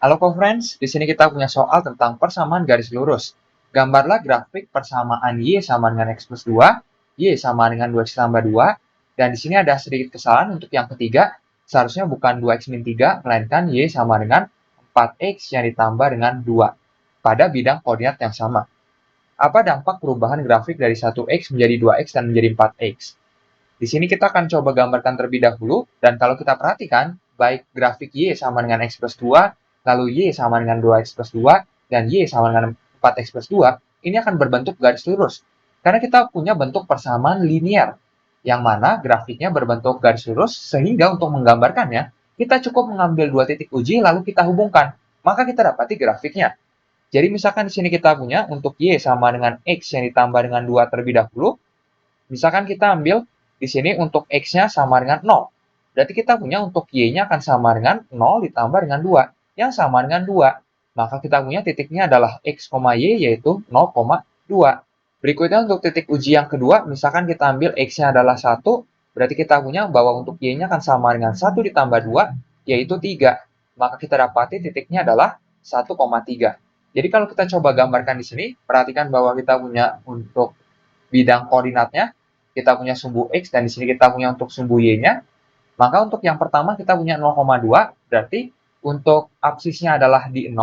Halo co-friends, di sini kita punya soal tentang persamaan garis lurus. Gambarlah grafik persamaan Y sama dengan X plus 2, Y sama dengan 2X tambah 2, dan di sini ada sedikit kesalahan untuk yang ketiga, seharusnya bukan 2X min 3, melainkan Y sama dengan 4X yang ditambah dengan 2, pada bidang koordinat yang sama. Apa dampak perubahan grafik dari 1X menjadi 2X dan menjadi 4X? Di sini kita akan coba gambarkan terlebih dahulu, dan kalau kita perhatikan, baik grafik Y sama dengan X plus 2, lalu Y sama dengan 2X plus 2, dan Y sama dengan 4X plus 2, ini akan berbentuk garis lurus. Karena kita punya bentuk persamaan linear, yang mana grafiknya berbentuk garis lurus, sehingga untuk menggambarkannya, kita cukup mengambil dua titik uji, lalu kita hubungkan. Maka kita dapati grafiknya. Jadi misalkan di sini kita punya untuk Y sama dengan X yang ditambah dengan 2 terlebih dahulu, misalkan kita ambil di sini untuk X-nya sama dengan 0. Berarti kita punya untuk Y-nya akan sama dengan 0 ditambah dengan 2, yang sama dengan 2. Maka kita punya titiknya adalah X, Y, yaitu 0,2. Berikutnya untuk titik uji yang kedua, misalkan kita ambil X-nya adalah 1, berarti kita punya bahwa untuk Y-nya akan sama dengan 1 ditambah 2, yaitu 3. Maka kita dapati titiknya adalah 1,3. Jadi kalau kita coba gambarkan di sini, perhatikan bahwa kita punya untuk bidang koordinatnya, kita punya sumbu X, dan di sini kita punya untuk sumbu Y-nya. Maka untuk yang pertama kita punya 0,2, berarti untuk absisnya adalah di 0,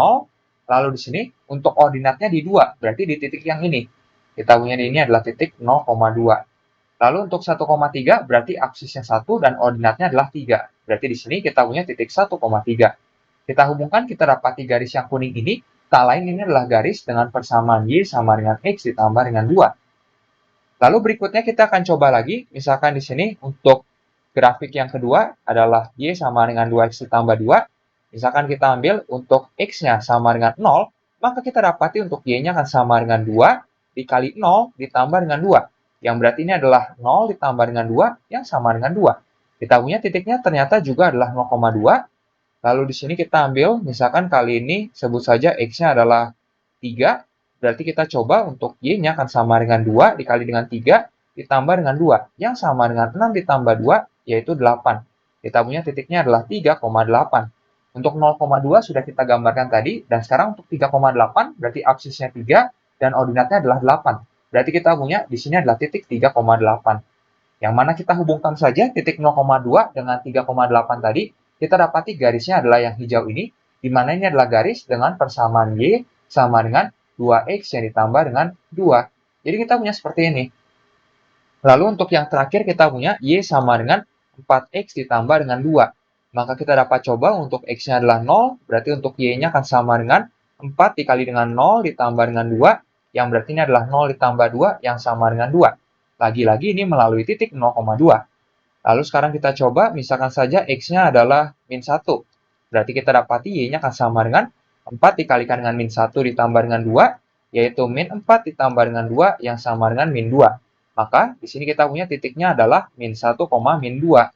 lalu di sini untuk ordinatnya di 2, berarti di titik yang ini. Kita punya di ini adalah titik 0,2. Lalu untuk 1,3 berarti absisnya 1 dan ordinatnya adalah 3. Berarti di sini kita punya titik 1,3. Kita hubungkan, kita dapati garis yang kuning ini, tak lain ini adalah garis dengan persamaan Y sama dengan X ditambah dengan 2. Lalu berikutnya kita akan coba lagi, misalkan di sini untuk grafik yang kedua adalah Y sama dengan 2X ditambah 2. Misalkan kita ambil untuk X-nya sama dengan 0, maka kita dapati untuk Y-nya akan sama dengan 2 dikali 0 ditambah dengan 2. Yang berarti ini adalah 0 ditambah dengan 2 yang sama dengan 2. Kita punya titiknya ternyata juga adalah 0,2. Lalu di sini kita ambil, misalkan kali ini sebut saja X-nya adalah 3, berarti kita coba untuk Y-nya akan sama dengan 2 dikali dengan 3 ditambah dengan 2, yang sama dengan 6 ditambah 2, yaitu 8. Kita punya titiknya adalah 3,8. Untuk 0,2 sudah kita gambarkan tadi, dan sekarang untuk 3,8 berarti absisnya 3 dan ordinatnya adalah 8. Berarti kita punya di sini adalah titik 3,8. Yang mana kita hubungkan saja titik 0,2 dengan 3,8 tadi, kita dapati garisnya adalah yang hijau ini, di mana ini adalah garis dengan persamaan Y sama dengan 2X yang ditambah dengan 2. Jadi kita punya seperti ini. Lalu untuk yang terakhir kita punya Y sama dengan 4X ditambah dengan 2. Maka kita dapat coba untuk X-nya adalah 0, berarti untuk Y-nya akan sama dengan 4 dikali dengan 0 ditambah dengan 2, yang berarti ini adalah 0 ditambah 2 yang sama dengan 2. Lagi-lagi ini melalui titik 0,2. Lalu sekarang kita coba, misalkan saja X-nya adalah min 1. Berarti kita dapati Y-nya akan sama dengan 4 dikalikan dengan min 1 ditambah dengan 2, yaitu min 4 ditambah dengan 2 yang sama dengan min 2. Maka di sini kita punya titiknya adalah min 1, min 2.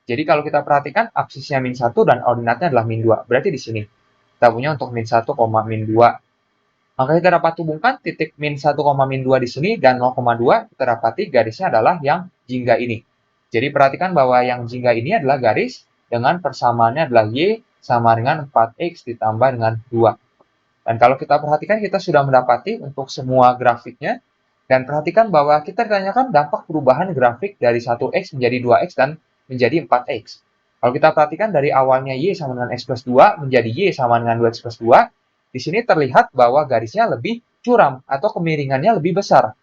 Jadi kalau kita perhatikan absisnya min 1 dan ordinatnya adalah min 2. Berarti di sini kita punya untuk min 1, min 2. Maka kita dapat hubungkan titik min 1, min 2 di sini dan 0,2 kita dapati garisnya adalah yang jingga ini. Jadi perhatikan bahwa yang jingga ini adalah garis dengan persamaannya adalah Y sama dengan 4X ditambah dengan 2. Dan kalau kita perhatikan kita sudah mendapati untuk semua grafiknya. Dan perhatikan bahwa kita ditanyakan dampak perubahan grafik dari 1X menjadi 2X dan menjadi 4X. Kalau kita perhatikan dari awalnya Y sama dengan X plus 2 menjadi Y sama dengan 2X plus 2, di sini terlihat bahwa garisnya lebih curam atau kemiringannya lebih besar.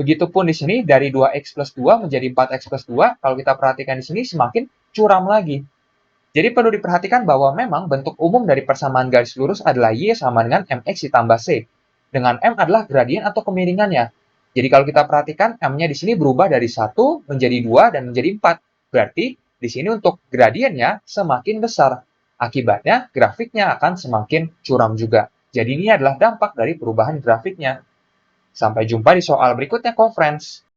Begitupun di sini dari 2X plus 2 menjadi 4X plus 2, kalau kita perhatikan di sini semakin curam lagi. Jadi perlu diperhatikan bahwa memang bentuk umum dari persamaan garis lurus adalah Y sama dengan MX ditambah C. Dengan M adalah gradien atau kemiringannya. Jadi kalau kita perhatikan M-nya di sini berubah dari 1 menjadi 2 dan menjadi 4. Berarti di sini untuk gradiennya semakin besar. Akibatnya grafiknya akan semakin curam juga. Jadi ini adalah dampak dari perubahan grafiknya. Sampai jumpa di soal berikutnya, conference.